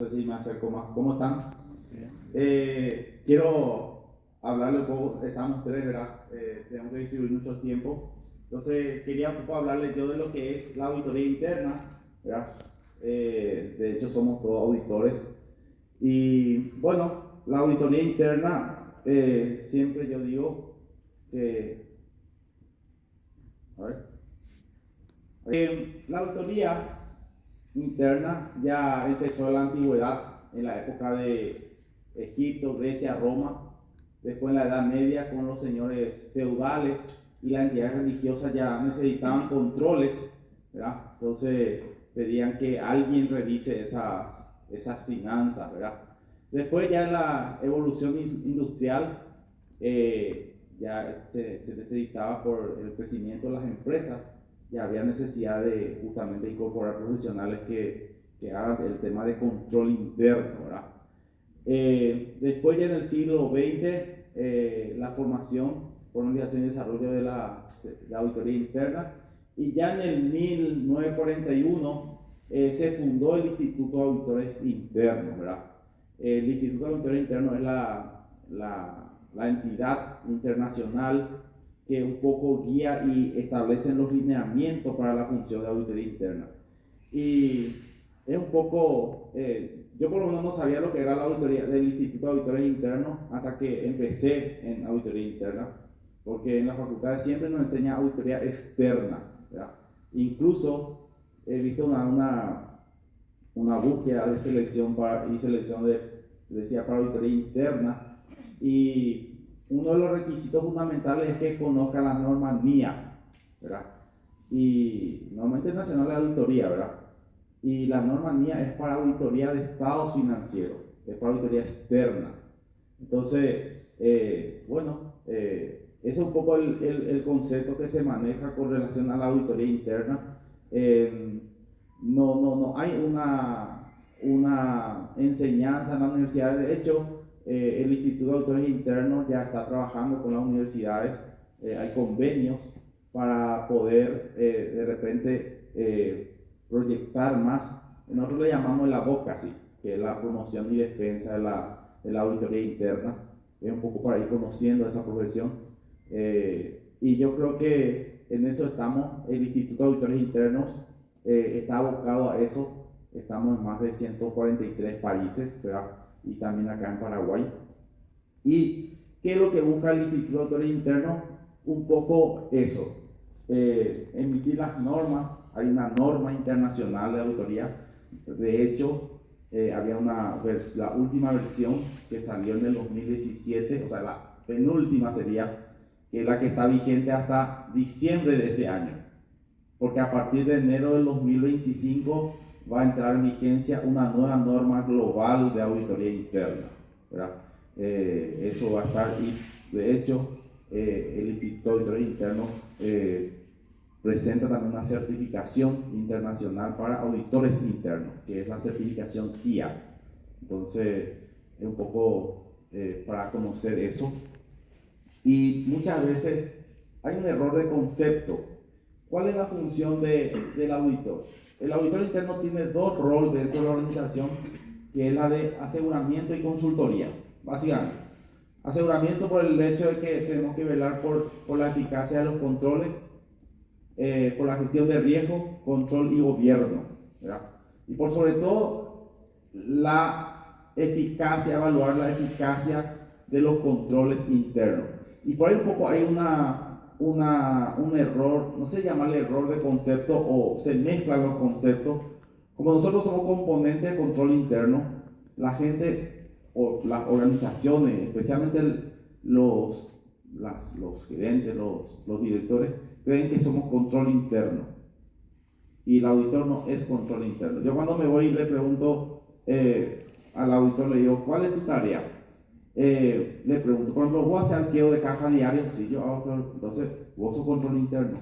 No sé si me acerco más. ¿Cómo están? Bien. Quiero hablarle un poco, estamos tres, ¿verdad? Tenemos que distribuir mucho tiempo. Entonces, quería un poco hablarle yo de lo que es la auditoría interna, ¿verdad? De hecho, somos todos auditores. Y bueno, la auditoría interna, siempre yo digo que, a ver, la auditoría interna ya empezó en la antigüedad, en la época de Egipto, Grecia, Roma, después en la Edad Media con los señores feudales y las entidades religiosas ya necesitaban controles, ¿verdad? Entonces pedían que alguien revise esas finanzas, ¿verdad? Después ya en la evolución industrial ya se necesitaba por el crecimiento de las empresas, ya había necesidad de justamente incorporar profesionales que hagan el tema de control interno, ¿verdad? Después ya en el siglo XX, la formación, formalización y desarrollo de la auditoría interna, y ya en el 1941 se fundó el Instituto de Auditores Internos, ¿verdad? El Instituto de Auditores Internos es la entidad internacional que un poco guía y establece los lineamientos para la función de auditoría interna. Y es un poco, yo por lo menos no sabía lo que era la auditoría del Instituto de Auditores Internos hasta que empecé en auditoría interna, porque en la facultad siempre nos enseña auditoría externa, ¿verdad? Incluso he visto una búsqueda de selección decía para auditoría interna, y uno de los requisitos fundamentales es que conozca las normas NIA, ¿verdad? Y norma internacional de auditoría, ¿verdad? Y la norma NIA es para auditoría de estados financieros, es para auditoría externa. Entonces, ese es un poco el concepto que se maneja con relación a la auditoría interna. No hay una enseñanza en la universidad. De hecho, el Instituto de Auditores Internos ya está trabajando con las universidades, hay convenios para poder de repente proyectar más. Nosotros le llamamos el advocacy, que es la promoción y defensa de la auditoría interna. Es un poco para ir conociendo esa profesión. Y yo creo que en eso estamos. El Instituto de Auditores Internos está abocado a eso. Estamos en más de 143 países, ¿verdad? Y también acá en Paraguay. ¿Y qué es lo que busca el Instituto de Auditores Internos? Un poco eso, emitir las normas. Hay una norma internacional de auditoría. De hecho, había la última versión que salió en el 2017, o sea, la penúltima sería, que es la que está vigente hasta diciembre de este año, porque a partir de enero del 2025 va a entrar en vigencia una nueva norma global de auditoría interna, ¿verdad? Eso va a estar, y de hecho el Instituto de Auditores Internos presenta también una certificación internacional para auditores internos, que es la certificación CIA. Entonces, es un poco para conocer eso. Y muchas veces hay un error de concepto. ¿Cuál es la función del auditor? El auditor interno tiene dos roles dentro de la organización, que es la de aseguramiento y consultoría, básicamente. Aseguramiento por el hecho de que tenemos que velar por la eficacia de los controles, por la gestión de riesgo, control y gobierno, ¿verdad? Y por sobre todo la eficacia, evaluar la eficacia de los controles internos. Y por ahí un poco hay un error, no sé llamarle error de concepto, o se mezclan los conceptos. Como nosotros somos componentes de control interno, la gente o las organizaciones, especialmente los gerentes, los directores, creen que somos control interno, y el auditor no es control interno. Yo cuando me voy y le pregunto al auditor, le digo, ¿cuál es tu tarea? Le pregunto, por ejemplo, ¿vos haces arqueo de caja diario? Sí, yo hago. Entonces, vos sos control interno.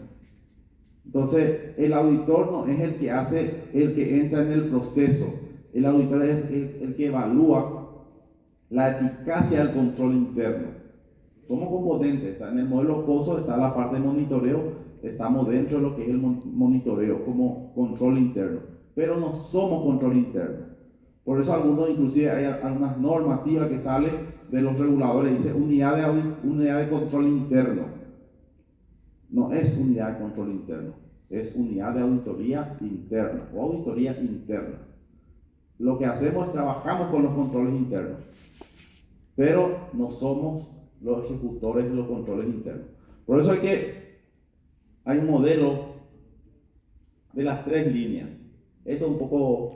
Entonces, el auditor no es el que entra en el proceso. El auditor es el que evalúa la eficacia del control interno. Somos componentes. O sea, en el modelo COSO está la parte de monitoreo, estamos dentro de lo que es el monitoreo como control interno, pero no somos control interno. Por eso algunos, inclusive hay algunas normativas que salen de los reguladores, dice unidad de control interno. No es unidad de control interno, es unidad de auditoría interna o auditoría interna. Lo que hacemos es trabajamos con los controles internos, pero no somos los ejecutores de los controles internos. Por eso hay un modelo de las 3 líneas. Esto es un poco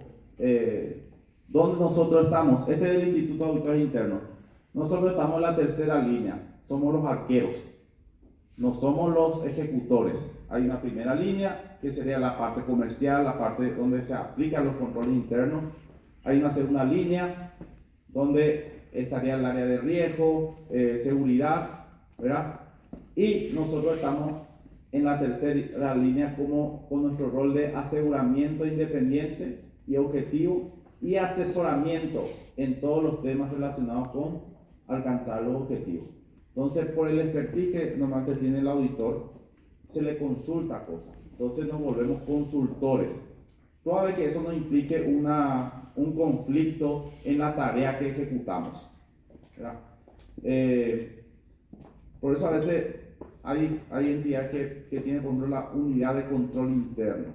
donde nosotros estamos. Este es el Instituto de Auditores Internos. Nosotros estamos en la 3ª línea, somos los arqueros, no somos los ejecutores. Hay una primera línea que sería la parte comercial, la parte donde se aplican los controles internos. Hay una segunda línea donde estaría el área de riesgo, seguridad, ¿verdad? Y nosotros estamos en la 3ª línea con nuestro rol de aseguramiento independiente y objetivo y asesoramiento en todos los temas relacionados con alcanzar los objetivos. Entonces, por el expertise que normalmente tiene el auditor, se le consulta cosas. Entonces nos volvemos consultores. Toda vez que eso no implique un conflicto en la tarea que ejecutamos, ¿verdad? Por eso a veces hay entidades que tienen, por ejemplo, la unidad de control interno.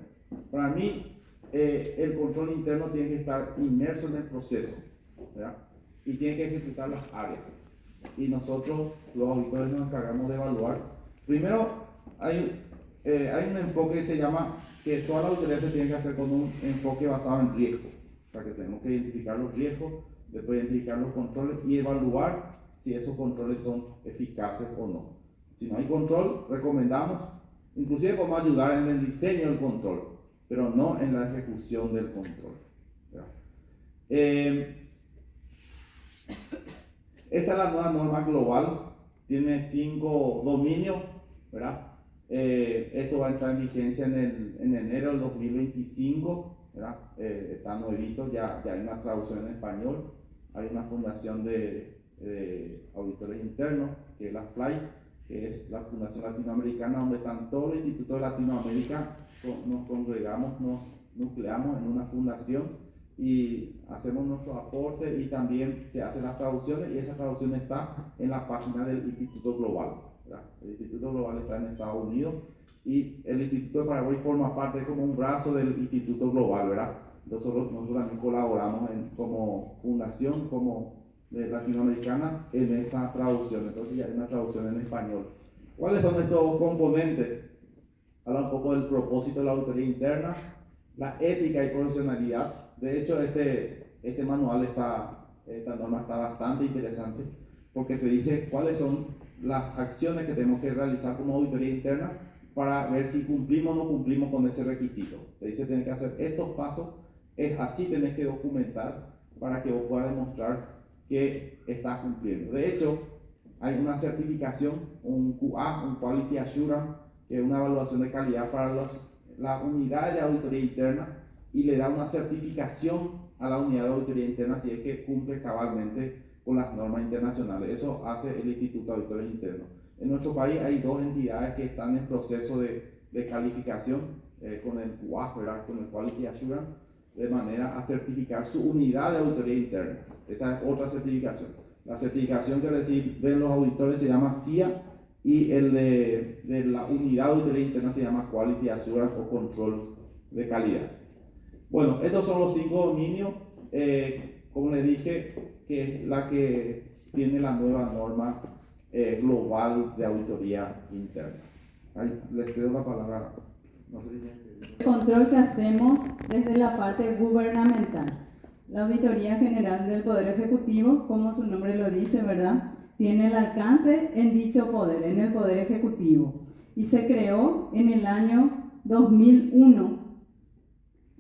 Para mí, el control interno tiene que estar inmerso en el proceso, ¿verdad? Y tiene que ejecutar las áreas. Y nosotros, los auditores, nos encargamos de evaluar. Primero, hay un enfoque que se llama que toda la auditoría se tiene que hacer con un enfoque basado en riesgo. O sea, que tenemos que identificar los riesgos, después identificar los controles y evaluar si esos controles son eficaces o no. Si no hay control, recomendamos, inclusive podemos ayudar en el diseño del control, pero no en la ejecución del control, ¿verdad? Esta es la nueva norma global, tiene 5 dominios, ¿verdad? Esto va a entrar en vigencia en enero del 2025, ¿verdad? Está nuevito, ya hay una traducción en español, hay una fundación de auditores internos, que es la FLY, que es la Fundación Latinoamericana, donde están todos los institutos de Latinoamérica, nos congregamos, nos nucleamos en una fundación y hacemos nuestros aportes y también se hacen las traducciones y esa traducción está en la página del Instituto Global, ¿verdad? El Instituto Global está en Estados Unidos y el Instituto de Paraguay forma parte como un brazo del Instituto Global, ¿verdad? Nosotros también colaboramos como fundación, como latinoamericana en esa traducción. Entonces ya hay una traducción en español. ¿Cuáles son estos componentes? Habla un poco del propósito de la auditoría interna, la ética y profesionalidad. De hecho, este manual, esta norma está bastante interesante porque te dice cuáles son las acciones que tenemos que realizar como auditoría interna para ver si cumplimos o no cumplimos con ese requisito. Te dice tienes que hacer estos pasos, es así, tenés que documentar para que vos puedas demostrar que estás cumpliendo. De hecho, hay una certificación, un QA, un Quality Assurance, que es una evaluación de calidad para las unidades de auditoría interna y le da una certificación a la unidad de auditoría interna si es que cumple cabalmente con las normas internacionales. Eso hace el Instituto de Auditores Internos. En nuestro país hay 2 entidades que están en proceso de calificación con el QA, ¿verdad? Con el Quality Assurance, de manera a certificar su unidad de auditoría interna. Esa es otra certificación. La certificación que reciben los auditores se llama CIA y el de la unidad de auditoría interna se llama Quality Assurance o control de calidad. Bueno, estos son los 5 dominios, como les dije, que es la que tiene la nueva norma global de auditoría interna. Ahí les cedo la palabra. No sé si el control que hacemos desde la parte gubernamental. La Auditoría General del Poder Ejecutivo, como su nombre lo dice, ¿verdad?, tiene el alcance en dicho poder, en el Poder Ejecutivo. Y se creó en el año 2001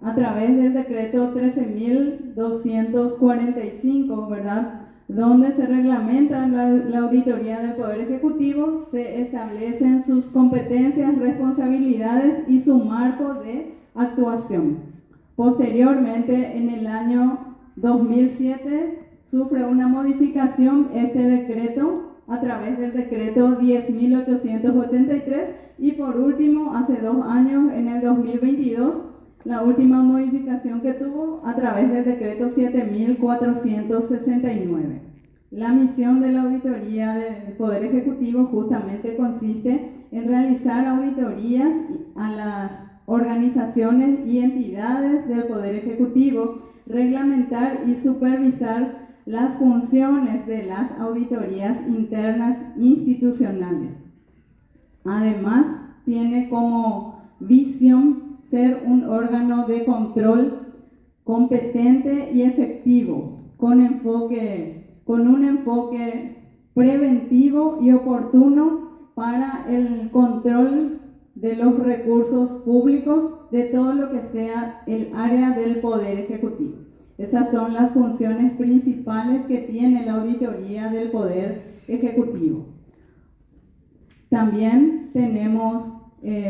a través del decreto 13.245, ¿verdad?, donde se reglamenta la auditoría del Poder Ejecutivo, se establecen sus competencias, responsabilidades y su marco de actuación. Posteriormente, en el año 2007, sufre una modificación este decreto a través del decreto 10.883 y por último, hace 2 años, en el 2022, la última modificación que tuvo a través del decreto 7469. La misión de la auditoría del Poder Ejecutivo justamente consiste en realizar auditorías a las organizaciones y entidades del Poder Ejecutivo, reglamentar y supervisar las funciones de las auditorías internas institucionales. Además, tiene como visión ser un órgano de control competente y efectivo, con un enfoque preventivo y oportuno para el control de los recursos públicos de todo lo que sea el área del Poder Ejecutivo. Esas son las funciones principales que tiene la auditoría del Poder Ejecutivo. También tenemos,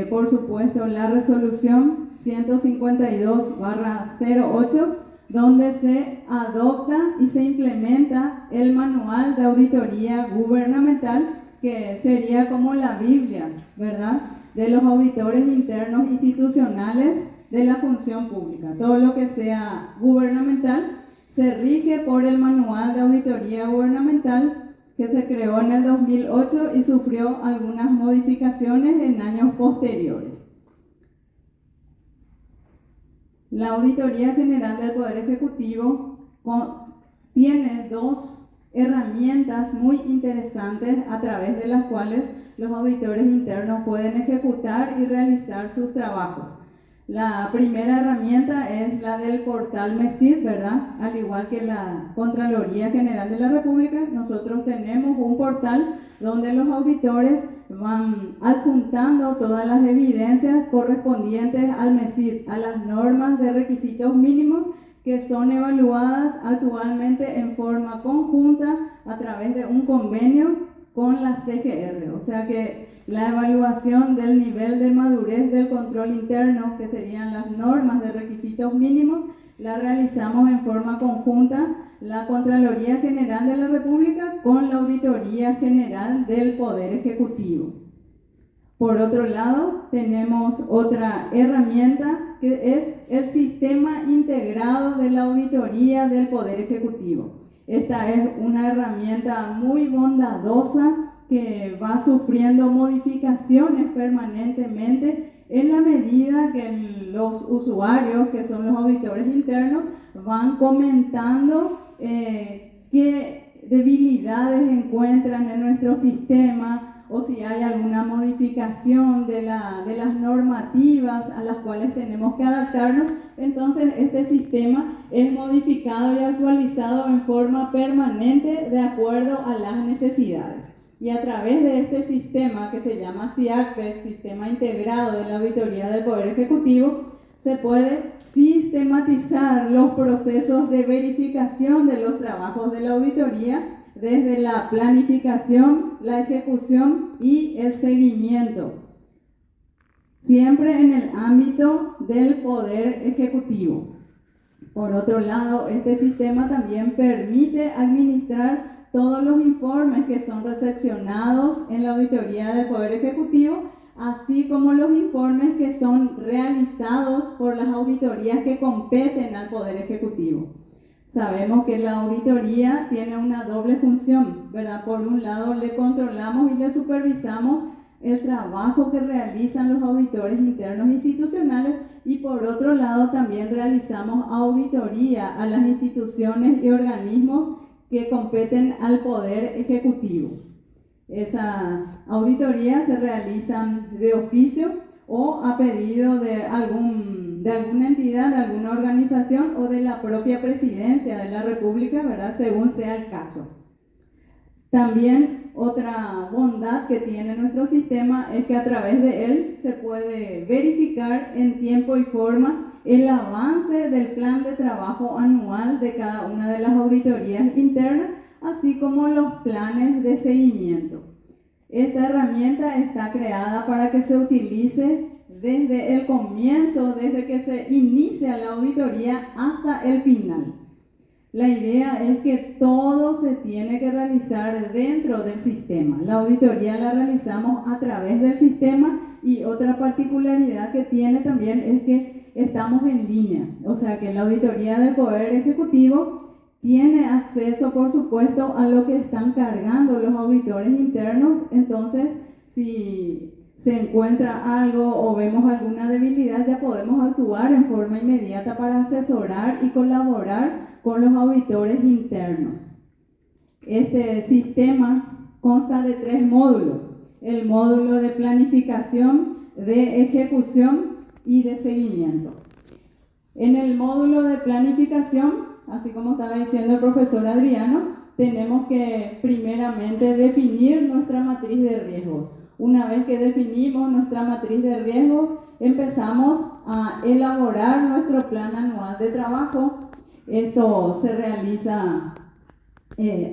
por supuesto, la resolución 152/08, donde se adopta y se implementa el manual de auditoría gubernamental, que sería como la Biblia, ¿verdad?, de los auditores internos institucionales de la función pública. Todo lo que sea gubernamental se rige por el manual de auditoría gubernamental, que se creó en el 2008 y sufrió algunas modificaciones en años posteriores. La Auditoría General del Poder Ejecutivo tiene dos herramientas muy interesantes a través de las cuales los auditores internos pueden ejecutar y realizar sus trabajos. La primera herramienta es la del portal MESID, ¿verdad? Al igual que la Contraloría General de la República, nosotros tenemos un portal donde los auditores van adjuntando todas las evidencias correspondientes al MESID, a las normas de requisitos mínimos que son evaluadas actualmente en forma conjunta a través de un convenio con la CGR. O sea que la evaluación del nivel de madurez del control interno, que serían las normas de requisitos mínimos, la realizamos en forma conjunta la Contraloría General de la República con la Auditoría General del Poder Ejecutivo. Por otro lado, tenemos otra herramienta que es el Sistema Integrado de la Auditoría del Poder Ejecutivo. Esta es una herramienta muy bondadosa que va sufriendo modificaciones permanentemente en la medida que los usuarios, que son los auditores internos, van comentando qué debilidades encuentran en nuestro sistema, o si hay alguna modificación de las normativas a las cuales tenemos que adaptarnos. Entonces este sistema es modificado y actualizado en forma permanente de acuerdo a las necesidades. Y a través de este sistema que se llama SIACPE, Sistema Integrado de la Auditoría del Poder Ejecutivo, se puede sistematizar los procesos de verificación de los trabajos de la auditoría desde la planificación, la ejecución y el seguimiento, siempre en el ámbito del Poder Ejecutivo. Por otro lado, este sistema también permite administrar todos los informes que son recepcionados en la auditoría del Poder Ejecutivo, así como los informes que son realizados por las auditorías que competen al Poder Ejecutivo. Sabemos que la auditoría tiene una doble función, ¿verdad? Por un lado, le controlamos y le supervisamos el trabajo que realizan los auditores internos institucionales, y por otro lado también realizamos auditoría a las instituciones y organismos que competen al Poder Ejecutivo. Esas auditorías se realizan de oficio o a pedido de alguna entidad, de alguna organización o de la propia Presidencia de la República, ¿verdad?, según sea el caso. También otra bondad que tiene nuestro sistema es que a través de él se puede verificar en tiempo y forma el avance del plan de trabajo anual de cada una de las auditorías internas, así como los planes de seguimiento. Esta herramienta está creada para que se utilice desde el comienzo, desde que se inicia la auditoría hasta el final. La idea es que todo se tiene que realizar dentro del sistema. La auditoría la realizamos a través del sistema, y otra particularidad que tiene también es que estamos en línea, o sea que la auditoría del Poder Ejecutivo tiene acceso, por supuesto, a lo que están cargando los auditores internos. Entonces, si se encuentra algo o vemos alguna debilidad, ya podemos actuar en forma inmediata para asesorar y colaborar con los auditores internos. Este sistema consta de 3 módulos: el módulo de planificación, de ejecución y de seguimiento. En el módulo de planificación, así como estaba diciendo el profesor Adriano, tenemos que primeramente definir nuestra matriz de riesgos. Una vez que definimos nuestra matriz de riesgos, empezamos a elaborar nuestro plan anual de trabajo. Esto se realiza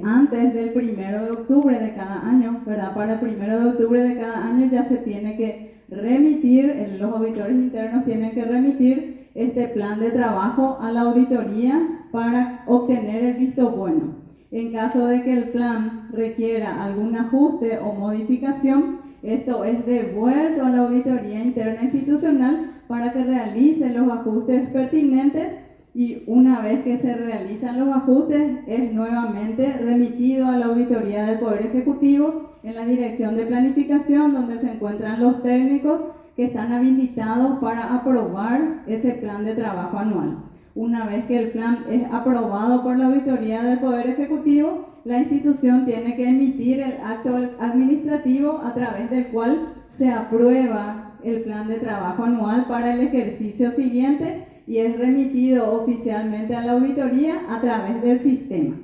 antes del 1 de octubre de cada año, ¿verdad? Para el 1 de octubre de cada año ya se tiene que remitir, los auditores internos tienen que remitir este plan de trabajo a la auditoría para obtener el visto bueno. En caso de que el plan requiera algún ajuste o modificación, esto es devuelto a la auditoría interna institucional para que realice los ajustes pertinentes, y una vez que se realizan los ajustes es nuevamente remitido a la auditoría del Poder Ejecutivo en la Dirección de Planificación, donde se encuentran los técnicos que están habilitados para aprobar ese plan de trabajo anual. Una vez que el plan es aprobado por la auditoría del Poder Ejecutivo, la institución tiene que emitir el acto administrativo a través del cual se aprueba el plan de trabajo anual para el ejercicio siguiente y es remitido oficialmente a la auditoría a través del sistema.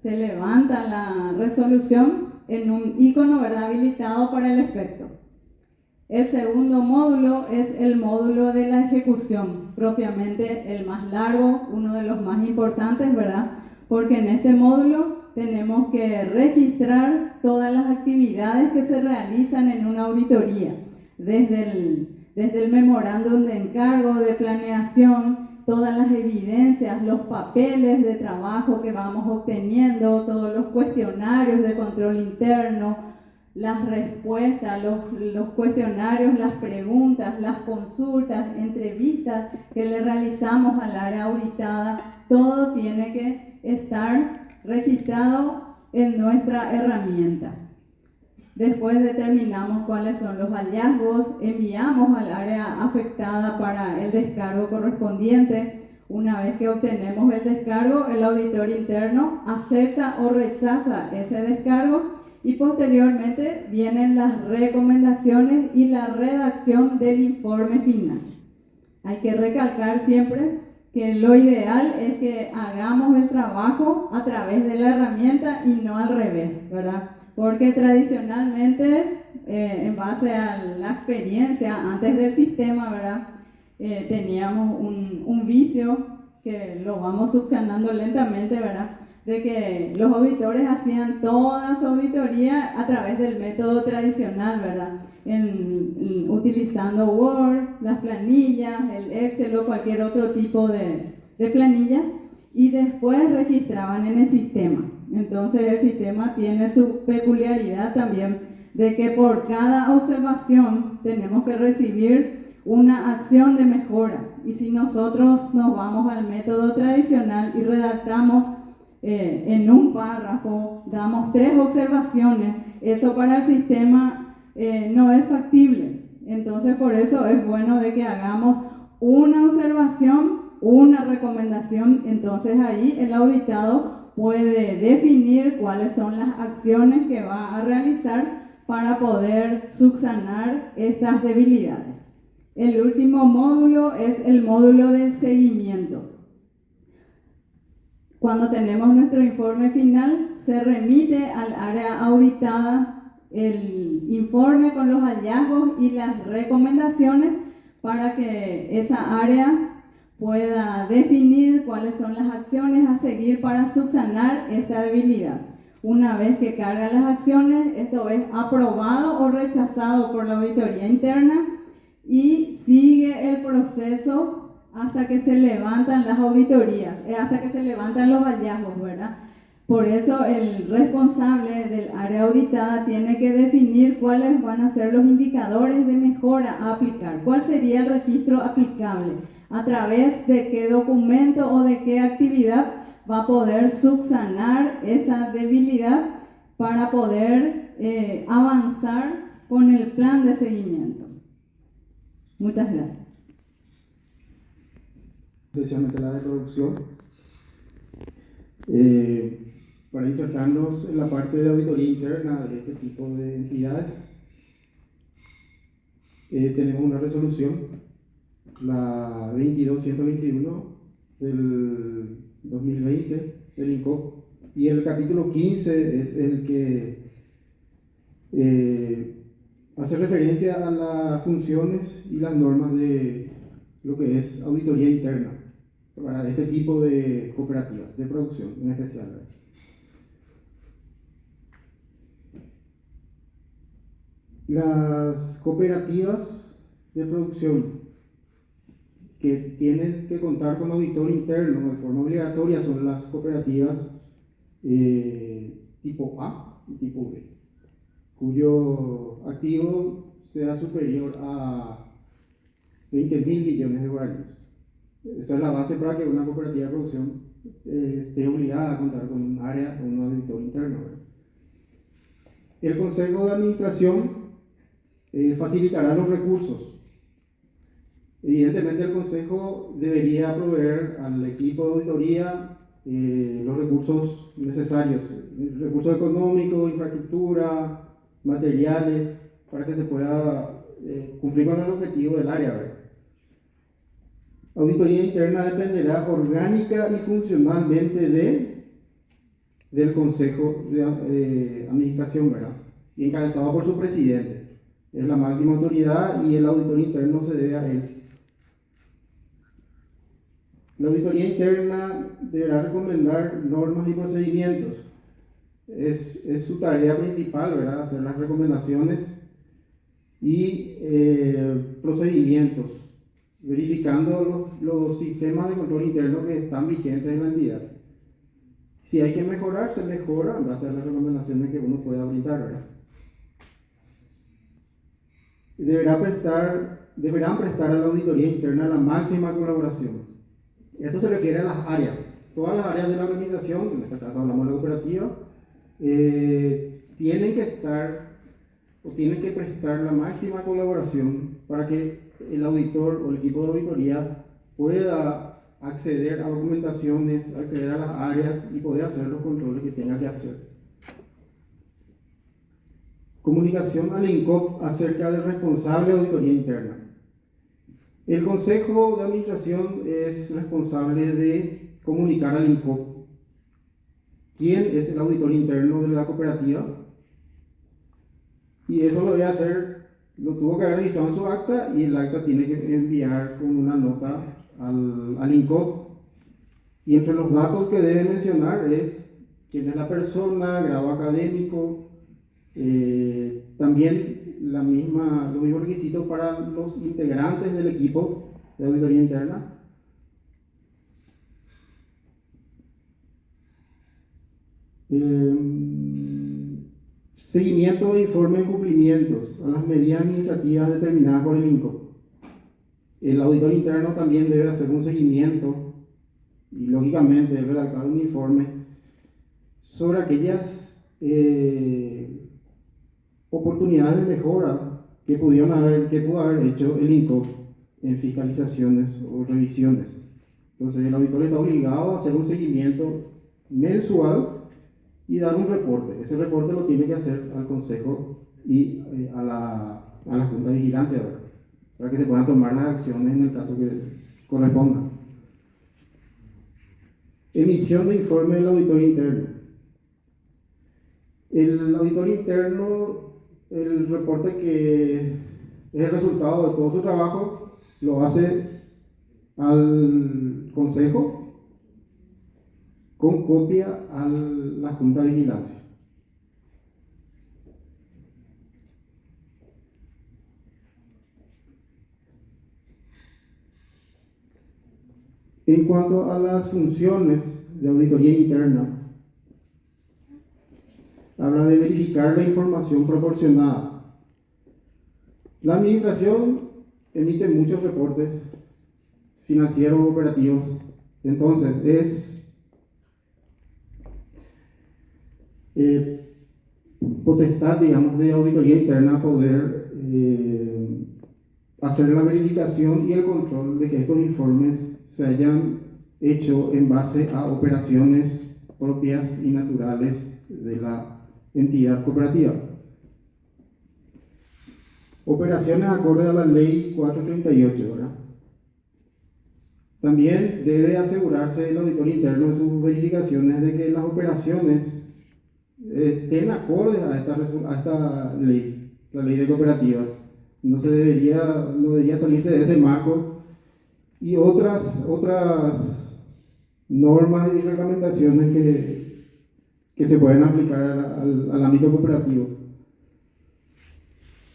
Se levanta la resolución en un icono, ¿verdad?, habilitado para el efecto. El segundo módulo es el módulo de la ejecución, propiamente el más largo, uno de los más importantes, ¿verdad? Porque en este módulo tenemos que registrar todas las actividades que se realizan en una auditoría, desde el memorándum de encargo, de planeación, todas las evidencias, los papeles de trabajo que vamos obteniendo, todos los cuestionarios de control interno, las respuestas, los cuestionarios, las preguntas, las consultas, entrevistas que le realizamos al área auditada, todo tiene que estar registrado en nuestra herramienta. Después determinamos cuáles son los hallazgos, enviamos al área afectada para el descargo correspondiente. Una vez que obtenemos el descargo, el auditor interno acepta o rechaza ese descargo y posteriormente vienen las recomendaciones y la redacción del informe final. Hay que recalcar siempre que lo ideal es que hagamos el trabajo a través de la herramienta y no al revés, ¿verdad? Porque tradicionalmente, en base a la experiencia antes del sistema, ¿verdad?, teníamos un vicio que lo vamos subsanando lentamente, ¿verdad?, de que los auditores hacían toda su auditoría a través del método tradicional, ¿verdad?, utilizando Word, las planillas, el Excel o cualquier otro tipo de planillas, y después registraban en el sistema. Entonces el sistema tiene su peculiaridad también de que por cada observación tenemos que recibir una acción de mejora, y si nosotros nos vamos al método tradicional y redactamos en un párrafo, damos 3 observaciones, eso para el sistema no es factible. Entonces por eso es bueno de que hagamos una observación, una recomendación. Entonces ahí el auditado puede definir cuáles son las acciones que va a realizar para poder subsanar estas debilidades. El último módulo es el módulo del seguimiento. Cuando tenemos nuestro informe final, se remite al área auditada el informe con los hallazgos y las recomendaciones para que esa área pueda definir cuáles son las acciones a seguir para subsanar esta debilidad. Una vez que carga las acciones, esto es aprobado o rechazado por la auditoría interna y sigue el proceso hasta que se levantan las auditorías, hasta que se levantan los hallazgos, ¿verdad? Por eso el responsable del área auditada tiene que definir cuáles van a ser los indicadores de mejora a aplicar, cuál sería el registro aplicable. a través de qué documento o de qué actividad va a poder subsanar esa debilidad para poder avanzar con el plan de seguimiento. Muchas gracias. Especialmente la de producción. Para insertarnos en la parte de auditoría interna de este tipo de entidades, tenemos una resolución, la 22121 del 2020 del INCOP, y el capítulo 15 es el que hace referencia a las funciones y las normas de lo que es auditoría interna para este tipo de cooperativas de producción en especial, ¿verdad? Las cooperativas de producción que tienen que contar con auditor interno de forma obligatoria son las cooperativas tipo A y tipo B, cuyo activo sea superior a 20.000 millones de guaraníes. Esa es la base para que una cooperativa de producción esté obligada a contar con un área, con un auditor interno, ¿verdad? El Consejo de Administración facilitará los recursos. Evidentemente el Consejo debería proveer al equipo de auditoría los recursos necesarios, recursos económicos, infraestructura, materiales, para que se pueda cumplir con el objetivo del área, ¿verdad? Auditoría interna dependerá orgánica y funcionalmente del Consejo de Administración, ¿verdad? Y encabezado por su presidente. Es la máxima autoridad y el auditor interno se debe a él. La auditoría interna deberá recomendar normas y procedimientos. Es su tarea principal, ¿verdad? Hacer las recomendaciones y procedimientos, verificando los sistemas de control interno que están vigentes en la entidad. Si hay que mejorar, se mejora en base a las recomendaciones que uno pueda brindar, ¿verdad? Deberán prestar a la auditoría interna la máxima colaboración. Esto se refiere a las áreas. Todas las áreas de la organización, en este caso hablamos de la cooperativa, tienen que estar o tienen que prestar la máxima colaboración para que el auditor o el equipo de auditoría pueda acceder a documentaciones, acceder a las áreas y poder hacer los controles que tenga que hacer. Comunicación al INCOP acerca del responsable de auditoría interna. El Consejo de Administración es responsable de comunicar al INCOP quién es el auditor interno de la cooperativa, y eso lo debe hacer, lo tuvo que haber registrado en su acta, y el acta tiene que enviar con una nota al INCOP, y entre los datos que debe mencionar es quién es la persona, grado académico, también los mismos requisitos para los integrantes del equipo de auditoría interna. Seguimiento de informe de cumplimientos a las medidas administrativas determinadas por el INCOP. El auditor interno también debe hacer un seguimiento y lógicamente debe redactar un informe sobre aquellas oportunidades de mejora que pudo haber hecho el INCOP en fiscalizaciones o revisiones. Entonces el auditor está obligado a hacer un seguimiento mensual y dar un reporte. Ese reporte lo tiene que hacer al Consejo y a la Junta de Vigilancia, ¿verdad? Para que se puedan tomar las acciones en el caso que corresponda. Emisión de informe del auditor interno. El auditor interno, el reporte que es el resultado de todo su trabajo, lo hace al Consejo con copia a la Junta de Vigilancia. En cuanto a las funciones de auditoría interna, habla de verificar la información proporcionada. La administración emite muchos reportes financieros operativos. Entonces, es potestad, digamos, de auditoría interna poder hacer la verificación y el control de que estos informes se hayan hecho en base a operaciones propias y naturales de la entidad cooperativa. Operaciones acorde a la ley 438, ¿verdad? También debe asegurarse el auditor interno en sus verificaciones de que las operaciones estén acordes a esta ley, la ley de cooperativas. No debería salirse de ese marco y otras normas y reglamentaciones que se pueden aplicar al ámbito cooperativo.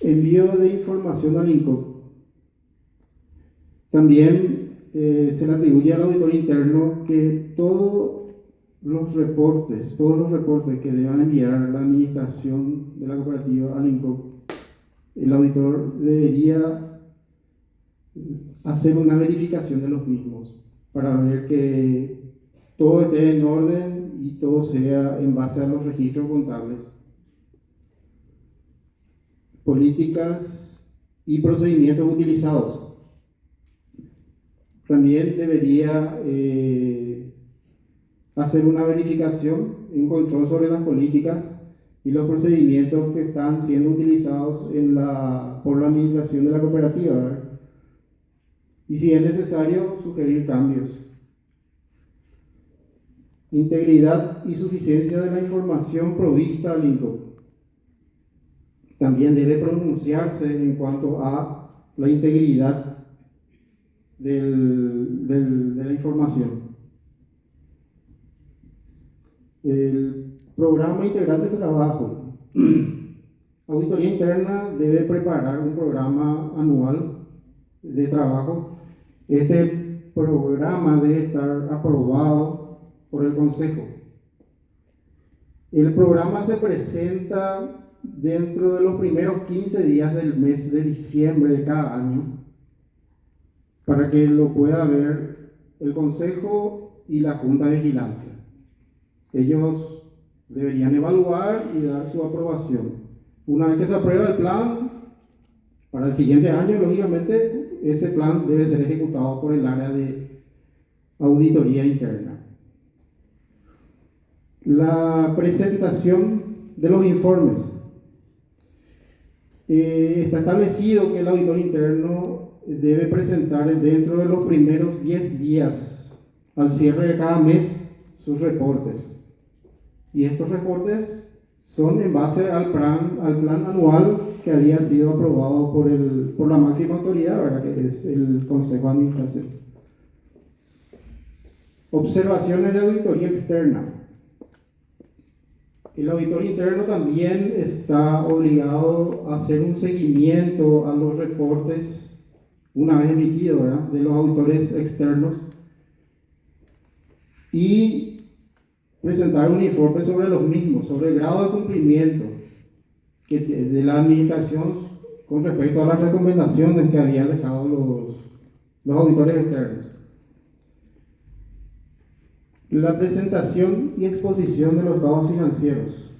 Envío de información al INCOP. También se le atribuye al auditor interno que todos los reportes que deban enviar la administración de la cooperativa al INCOP, el auditor debería hacer una verificación de los mismos para ver que todo esté en orden y todo sea en base a los registros contables. Políticas y procedimientos utilizados. También debería hacer una verificación, un control sobre las políticas y los procedimientos que están siendo utilizados por la administración de la cooperativa, ¿verdad? Y si es necesario, sugerir cambios. Integridad y suficiencia de la información provista al INCOP. También debe pronunciarse en cuanto a la integridad de la información. El programa integral de trabajo. Auditoría interna debe preparar un programa anual de trabajo. Este programa debe estar aprobado por el Consejo. El programa se presenta dentro de los primeros 15 días del mes de diciembre de cada año, para que lo pueda ver el Consejo y la Junta de Vigilancia. Ellos deberían evaluar y dar su aprobación. Una vez que se aprueba el plan, para el siguiente año, lógicamente, ese plan debe ser ejecutado por el área de auditoría interna. La presentación de los informes. Está establecido que el auditor interno debe presentar dentro de los primeros 10 días al cierre de cada mes sus reportes. Y estos reportes son en base al plan anual que había sido aprobado por la máxima autoridad, ¿verdad? Que es el Consejo de Administración. Observaciones de auditoría externa. El auditor interno también está obligado a hacer un seguimiento a los reportes una vez emitidos, ¿verdad?, de los auditores externos y presentar un informe sobre los mismos, sobre el grado de cumplimiento de la administración con respecto a las recomendaciones que habían dejado los auditores externos. La presentación y exposición de los estados financieros.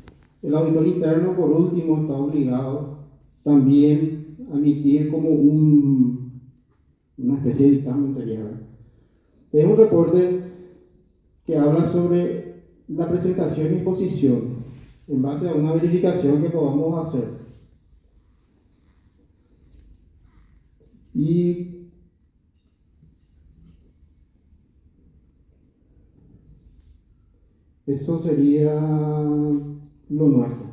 El auditor interno, por último, está obligado también a emitir como una especie de dictamen, sería, ¿verdad? Es un reporte que habla sobre la presentación y exposición en base a una verificación que podamos hacer. Y eso sería lo nuestro,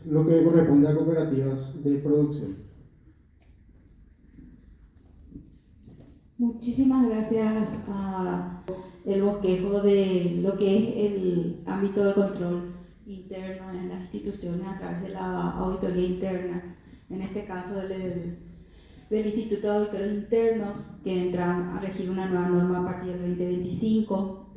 lo que corresponde a cooperativas de producción. Muchísimas gracias a el bosquejo de lo que es el ámbito del control interno en las instituciones a través de la auditoría interna, en este caso del Instituto de Auditores Internos, que entra a regir una nueva norma a partir del 2025.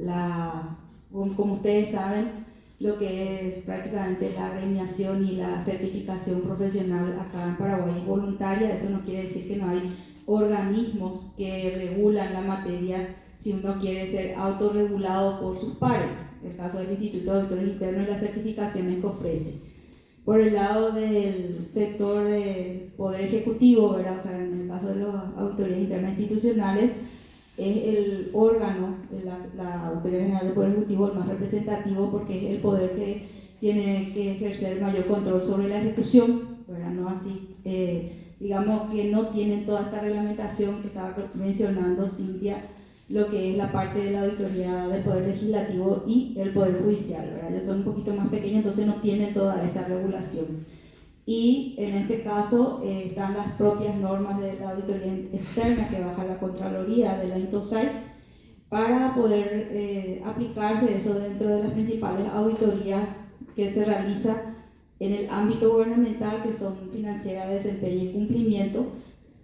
Como ustedes saben, lo que es prácticamente la agremiación y la certificación profesional acá en Paraguay es voluntaria. Eso no quiere decir que no hay organismos que regulan la materia si uno quiere ser autorregulado por sus pares, el caso del Instituto de Auditores Internos y las certificaciones que ofrece. Por el lado del sector del Poder Ejecutivo, ¿verdad? O sea, en el caso de las auditorías internas institucionales, es el órgano de la Autoridad General del Poder Ejecutivo el más representativo porque es el poder que tiene que ejercer mayor control sobre la ejecución, ¿verdad? No así, digamos que no tienen toda esta reglamentación que estaba mencionando Cintia, lo que es la parte de la auditoría del Poder Legislativo y el Poder Judicial, ¿verdad? Ellos son un poquito más pequeños, entonces no tienen toda esta regulación. Y en este caso están las propias normas de la auditoría externa que baja la Contraloría de la INTOSAI para poder aplicarse eso dentro de las principales auditorías que se realizan en el ámbito gubernamental, que son financiera, desempeño y cumplimiento,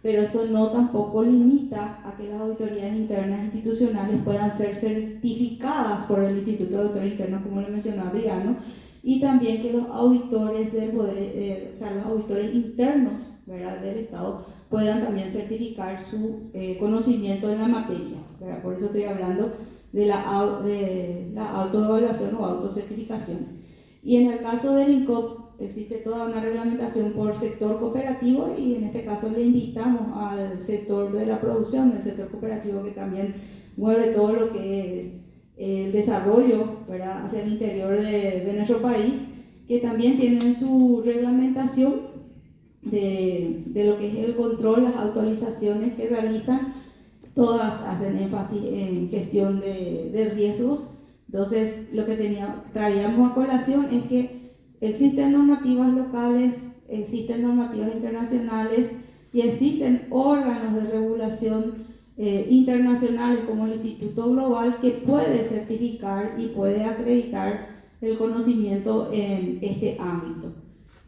pero eso no tampoco limita a que las auditorías internas institucionales puedan ser certificadas por el Instituto de Auditores Internos, como lo mencionó Adriano, y también que los auditores del poder, o sea, los auditores internos, ¿verdad?, del Estado puedan también certificar su conocimiento en la materia, ¿verdad? Por eso estoy hablando de la autoevaluación o autocertificación. Y en el caso del INCOP existe toda una reglamentación por sector cooperativo y en este caso le invitamos al sector de la producción, del sector cooperativo que también mueve todo lo que es el desarrollo, ¿verdad?, hacia el interior de nuestro país, que también tienen su reglamentación de lo que es el control, las actualizaciones que realizan, todas hacen énfasis en gestión de riesgos. Entonces, lo que traíamos a colación es que existen normativas locales, existen normativas internacionales y existen órganos de regulación internacionales como el Instituto Global que puede certificar y puede acreditar el conocimiento en este ámbito.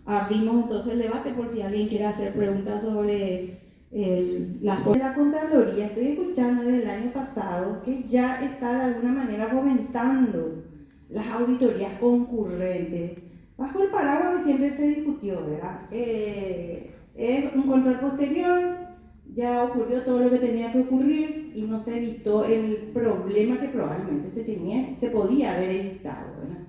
Abrimos entonces el debate por si alguien quiere hacer preguntas sobre la Contraloría. Estoy escuchando desde el año pasado que ya está de alguna manera fomentando las auditorías concurrentes bajo el paraguas que siempre se discutió, ¿verdad? Es un control posterior, ya ocurrió todo lo que tenía que ocurrir y no se evitó el problema que probablemente se podía haber evitado, ¿verdad?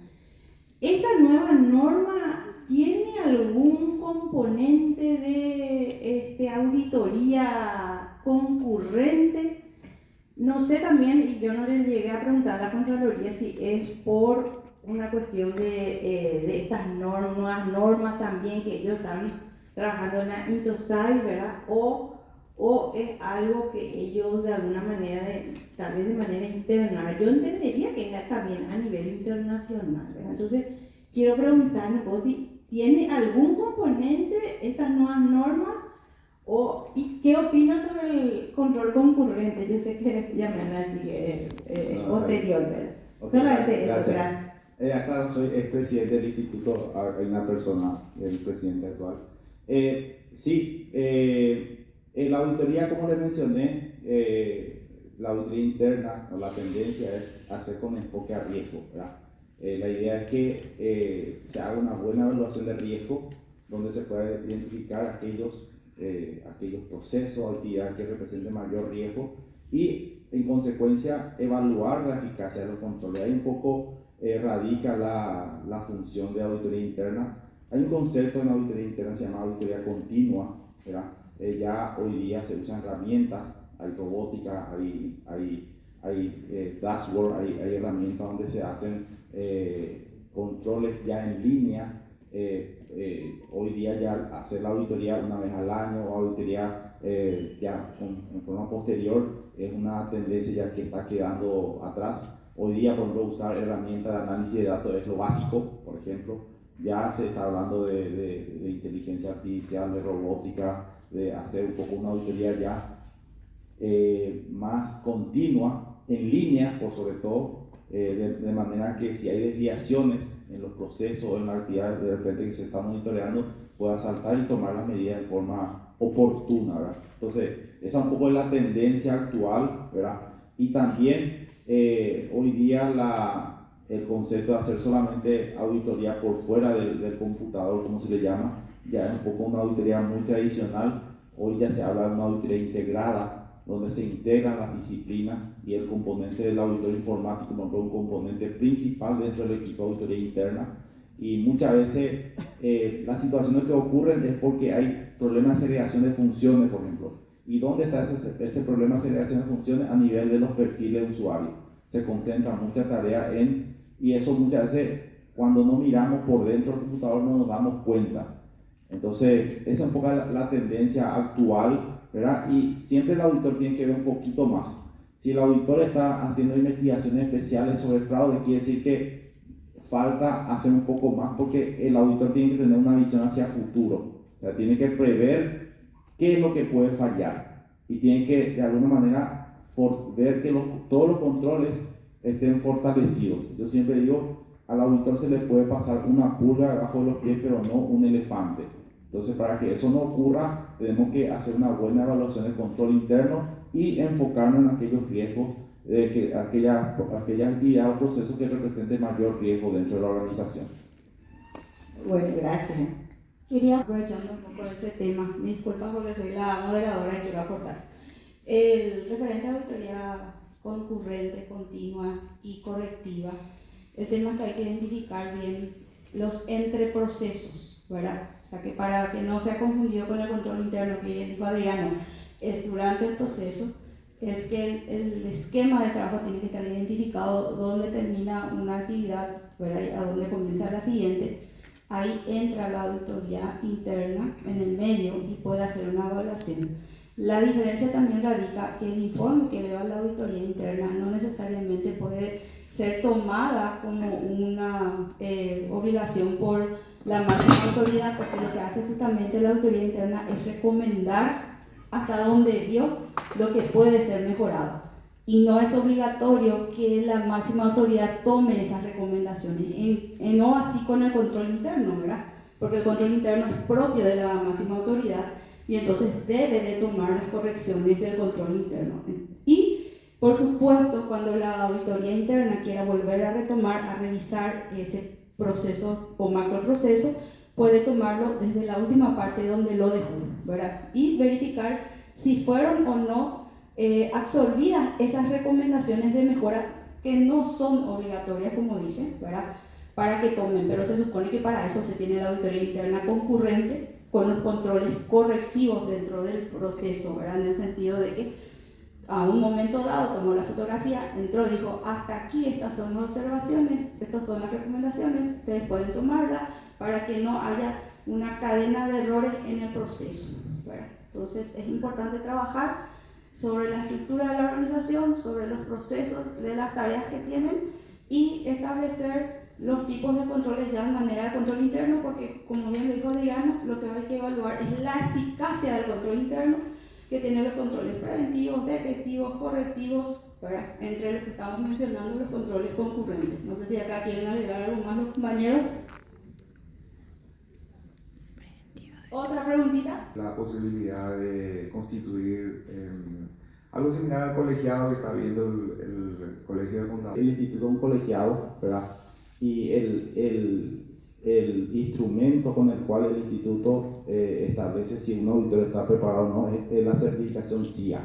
¿Esta nueva norma tiene algún componente de auditoría concurrente? No sé también, y yo no les llegué a preguntar a la Contraloría si es por una cuestión de estas nuevas normas también que ellos están trabajando en la INTOSAI, ¿verdad? O es algo que ellos de alguna manera, tal vez de manera interna, yo entendería que es también a nivel internacional, ¿verdad? Entonces, quiero preguntarme si tiene algún componente estas nuevas normas y qué opinas sobre el control concurrente. Yo sé que ya me van a decir posterior, ¿verdad? Okay, solamente eso, gracias. Claro, soy expresidente del instituto, hay una persona, el presidente actual. Sí, la auditoría, como le mencioné, la auditoría interna o la tendencia es hacer con enfoque a riesgo, ¿verdad? La idea es que se haga una buena evaluación de riesgo donde se pueda identificar aquellos procesos o actividades que representen mayor riesgo y en consecuencia evaluar la eficacia de los controles. Ahí un poco radica la función de auditoría interna. Hay un concepto en auditoría interna que se llama auditoría continua, ¿verdad? Ya hoy día se usan herramientas, hay robótica, hay dashboard, hay herramientas donde se hacen controles ya en línea. Hoy día ya hacer la auditoría una vez al año o auditoría ya en forma posterior es una tendencia ya que está quedando atrás. Hoy día, por ejemplo, usar herramientas de análisis de datos es lo básico, por ejemplo. Ya se está hablando de inteligencia artificial, de robótica, de hacer un poco una auditoría ya más continua, en línea, por sobre todo, de manera que si hay desviaciones en los procesos o en la actividad de repente que se está monitoreando, pueda saltar y tomar las medidas de forma oportuna, ¿verdad? Entonces, esa un poco es la tendencia actual, ¿verdad? Y también hoy día el concepto de hacer solamente auditoría por fuera del computador, como se le llama, ya es un poco una auditoría muy tradicional, Hoy ya se habla de una auditoría integrada, donde se integran las disciplinas y el componente del auditor informático como un componente principal dentro del equipo de auditoría interna. Y muchas veces las situaciones que ocurren es porque hay problemas de segregación de funciones, por ejemplo. ¿Y dónde está ese problema de segregación de funciones? A nivel de los perfiles de usuario. Se concentra mucha tarea y eso muchas veces cuando no miramos por dentro del computador no nos damos cuenta. Entonces, esa es un poco la tendencia actual, ¿verdad? Y siempre el auditor tiene que ver un poquito más. Si el auditor está haciendo investigaciones especiales sobre fraude, quiere decir que falta hacer un poco más porque el auditor tiene que tener una visión hacia futuro. O sea, tiene que prever qué es lo que puede fallar y tiene que, de alguna manera, ver que todos los controles estén fortalecidos. Yo siempre digo, al auditor se le puede pasar una pulga debajo de los pies, pero no un elefante. Entonces, para que eso no ocurra, tenemos que hacer una buena evaluación del control interno y enfocarnos en aquellos riesgos, aquella actividad o proceso que represente mayor riesgo dentro de la organización. Bueno, gracias. Quería, aprovechando un poco de ese tema, me disculpa porque soy la moderadora y quiero aportar. El referente a auditoría concurrente, continua y correctiva, el tema es que hay que identificar bien los entreprocesos, ¿verdad? O sea, que para que no sea confundido con el control interno que bien dijo Adriano, es durante el proceso, es que el esquema de trabajo tiene que estar identificado dónde termina una actividad, ¿verdad? Y a dónde comienza la siguiente. Ahí entra la auditoría interna en el medio y puede hacer una evaluación. La diferencia también radica que el informe que eleva la auditoría interna no necesariamente puede ser tomada como una obligación por la máxima autoridad, porque lo que hace justamente la auditoría interna es recomendar hasta donde dio lo que puede ser mejorado. Y no es obligatorio que la máxima autoridad tome esas recomendaciones, no así con el control interno, ¿verdad? Porque el control interno es propio de la máxima autoridad y entonces debe de tomar las correcciones del control interno. Y, por supuesto, cuando la auditoría interna quiera volver a retomar, a revisar ese proceso o macroproceso, puede tomarlo desde la última parte donde lo dejó, ¿verdad? Y verificar si fueron o no absorbidas esas recomendaciones de mejora que no son obligatorias, como dije, ¿verdad? Para que tomen, pero se supone que para eso se tiene la auditoría interna concurrente con los controles correctivos dentro del proceso, ¿verdad? En el sentido de que a un momento dado tomó la fotografía, entró y dijo, hasta aquí estas son las observaciones, estas son las recomendaciones, ustedes pueden tomarlas para que no haya una cadena de errores en el proceso, ¿verdad? Entonces es importante trabajar sobre la estructura de la organización, sobre los procesos de las tareas que tienen y establecer los tipos de controles ya de manera de control interno, porque como bien lo dijo Adriano, lo que hay que evaluar es la eficacia del control interno, que tiene los controles preventivos, detectivos, correctivos, ¿verdad? Entre los que estamos mencionando los controles concurrentes. No sé si acá quieren agregar algo más los compañeros. ¿Otra preguntita? La posibilidad de constituir algo similar al colegiado que está viendo el Colegio de Contadores. El instituto es un colegiado, ¿verdad? Y el instrumento con el cual el instituto establece si un auditor está preparado o no es la certificación CIA,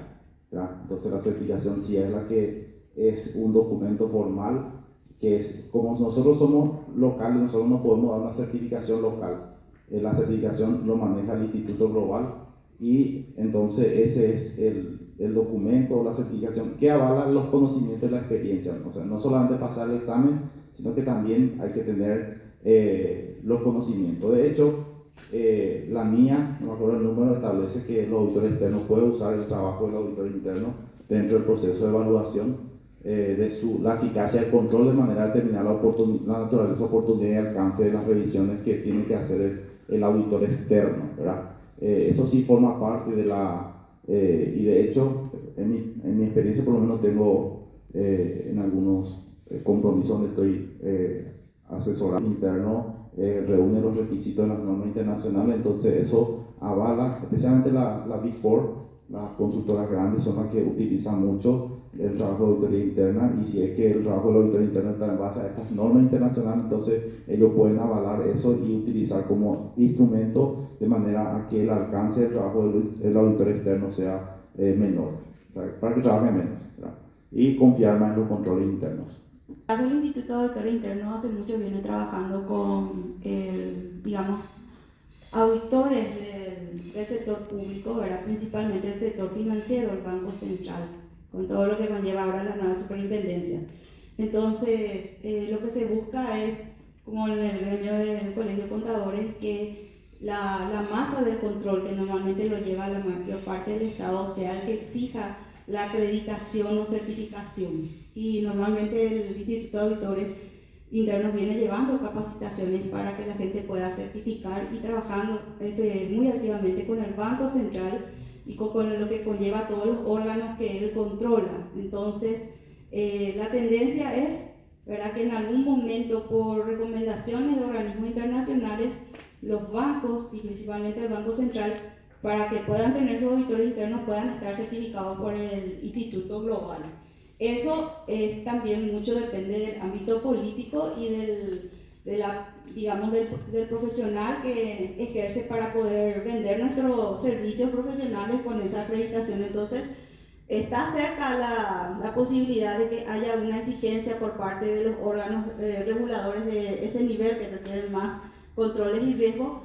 ¿verdad? Entonces la certificación CIA es la que es un documento formal que es, como nosotros somos locales, nosotros no podemos dar una certificación local. La certificación lo maneja el Instituto Global y entonces ese es el documento o la certificación que avala los conocimientos y la experiencia. O sea, no solamente pasar el examen, sino que también hay que tener los conocimientos. De hecho, la mía, no me acuerdo el número, establece que el auditor externo puede usar el trabajo del auditor interno dentro del proceso de evaluación la eficacia del control de manera de determinar la naturaleza, oportunidad y alcance de las revisiones que tiene que hacer el auditor externo, ¿verdad? Eso sí forma parte de y de hecho en mi experiencia por lo menos tengo en algunos compromisos donde estoy asesorando interno, reúne los requisitos de las normas internacionales, entonces eso avala, especialmente la Big Four, las consultoras grandes son las que utilizan mucho el trabajo de auditoría interna, y si es que el trabajo de la auditoría interna está en base a estas normas internacionales, entonces ellos pueden avalar eso y utilizar como instrumento de manera a que el alcance del trabajo del auditor externo sea menor, o sea, para que trabaje menos, ¿verdad? Y confiar más en los controles internos. En el caso del Instituto de Auditores Internos, hace mucho viene trabajando con, digamos, auditores del sector público, ¿verdad? Principalmente del sector financiero, el Banco Central, con todo lo que conlleva ahora la nueva superintendencia. Entonces, lo que se busca es, como en el gremio del Colegio de Contadores, que la masa del control que normalmente lo lleva la mayor parte del Estado sea el que exija la acreditación o certificación. Y normalmente el Instituto de Auditores Internos viene llevando capacitaciones para que la gente pueda certificar y trabajando muy activamente con el Banco Central y con lo que conlleva todos los órganos que él controla. Entonces, la tendencia es, ¿verdad?, que en algún momento, por recomendaciones de organismos internacionales, los bancos y principalmente el Banco Central, para que puedan tener sus auditores internos, puedan estar certificados por el Instituto Global. Eso también mucho depende del ámbito político y del profesional que ejerce para poder vender nuestros servicios profesionales con esa acreditación. Entonces, está cerca la posibilidad de que haya una exigencia por parte de los órganos reguladores de ese nivel que requieren más controles y riesgos